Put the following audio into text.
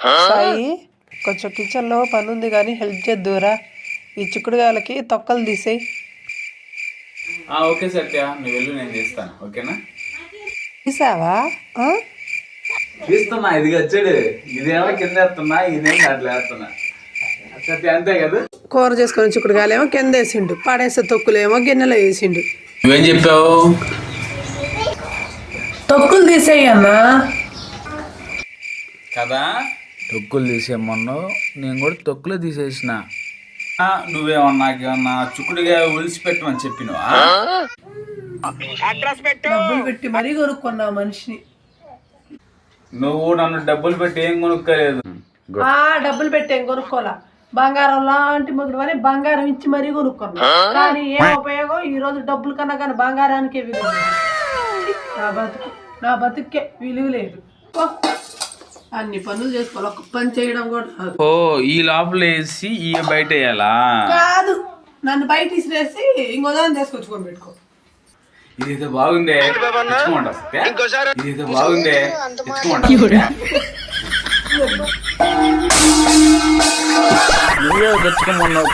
సాయి కొంచెం కిచెన్లో పని ఉంది కానీ హెల్ప్ చేద్దురా. ఈ చిక్కుడుగాయలకి తొక్కలు తీసేయి. ఓకే సత్య, నువ్వు వెళ్ళు, నేను చేస్తాను. ఓకేనా? తీసావా? తీస్తున్నా. ఇది వచ్చాడు, ఇదేమో కింద వేస్తున్నా, ఇదేమో అట్లా వేస్తున్నా. సత్య అంతే కదా. కూర చేసుకొని చిక్కుడుగాయలేమో కింద వేసిండు, పడేసే తొక్కులేమో గిన్నెలో వేసిండు. నువ్వేం చెప్పావు? తొక్కులు తీసేయి అన్నా కదా. తొక్కులు తీసేయమన్నావు, నేను కూడా తొక్కులు తీసేసిన. నువ్వేమన్నా నాకేమన్నా చిక్కుడుగా ఒలిసి పెట్టమని చెప్పినవా? డబ్బులు పెట్టి మరీ కొనుక్కున్నా మనిషిని. నువ్వు నన్ను డబ్బులు పెట్టి ఏం కొనుక్కోలేదు. డబ్బులు పెట్టి ఏం కొనుక్కోలా, బంగారం లాంటి మొగుడు అని బంగారం ఇచ్చి మరీ కొనుక్కున్నా. కానీ ఏం ఉపయోగం? ఈ రోజు డబ్బుల కన్నా కానీ బంగారానికే విలువ లేదు. నా బతుకే విలువ లేదు. అన్ని పనులు చేసుకోవాలి, ఒక్క పని చేయడం కూడా కాదు. ఈ లోపల వేసి ఈ బయట వేయాలా? కాదు, నన్ను బయట ఇసిరేసి ఇంకో దాన్ని తీసుకొచ్చుకొని పెట్టుకో. ఇదైతే బాగుందే, ఇదైతే బాగుందే, తెచ్చుకోమన్నావు.